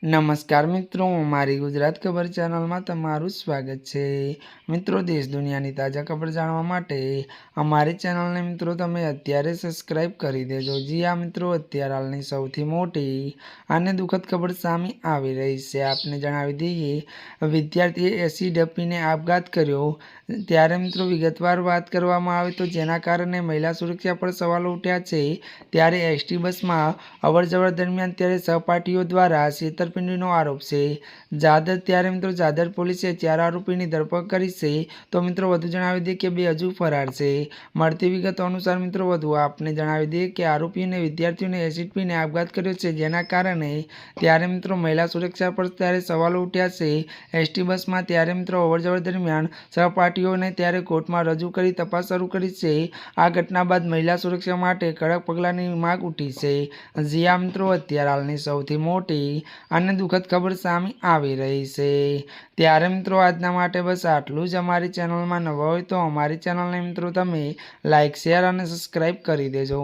નમસ્કાર મિત્રો, મારી ગુજરાત ખબર ચેનલમાં તમારું સ્વાગત છે। મિત્રો, દેશ દુનિયાની તાજા ખબર જાણવા માટે અમારી ચેનલને મિત્રો તમે અત્યારે સબસ્ક્રાઇબ કરી દેજો। જી આ મિત્રો, અત્યારે હાલની સૌથી મોટી અને દુઃખદ ખબર સામે આવી રહી છે। આપને જણાવી દઈએ, વિદ્યાર્થીએ એસિડ પીને આપઘાત કર્યો। ત્યારે મિત્રો વિગતવાર વાત કરવામાં આવે તો જેના કારણે મહિલા સુરક્ષા પર સવાલો ઉઠ્યા છે। ત્યારે એસટી બસમાં અવરજવર દરમિયાન ત્યારે સહપાઠીઓ દ્વારા છેતરપિંડીનો આરોપ છે। ત્યારે મિત્રો જાદર પોલીસે 4 આરોપીની ધરપકડ કરી છે। તો મિત્રો વધુ જણાવી દઈએ કે 2 હજુ ફરાર છે। મળતી વિગતો અનુસાર મિત્રો વધુ આપને જણાવી દઈએ કે આરોપીઓને વિદ્યાર્થીઓને એસિડ પીને આપઘાત કર્યો છે, જેના કારણે ત્યારે મિત્રો મહિલા સુરક્ષા પર ત્યારે સવાલો ઉઠ્યા છે। એસટી બસમાં ત્યારે મિત્રો અવરજવર દરમિયાન સહપાઠીઓને ત્યારે કોર્ટમાં રજૂ કરી તપાસ શરૂ કરી છે। આ ઘટના બાદ મહિલા સુરક્ષા માટે કડક પગલાંની માંગ ઉઠી છે। જી આ મિત્રો, અત્યારે હાલની સૌથી મોટી અને દુઃખદ ખબર સામે આવી રહી છે। ત્યારે મિત્રો આજના માટે બસ આટલું જ। અમારી ચેનલમાં નવા હોય તો અમારી ચેનલને મિત્રો તમે લાઇક, શેર અને સબસ્ક્રાઇબ કરી દેજો।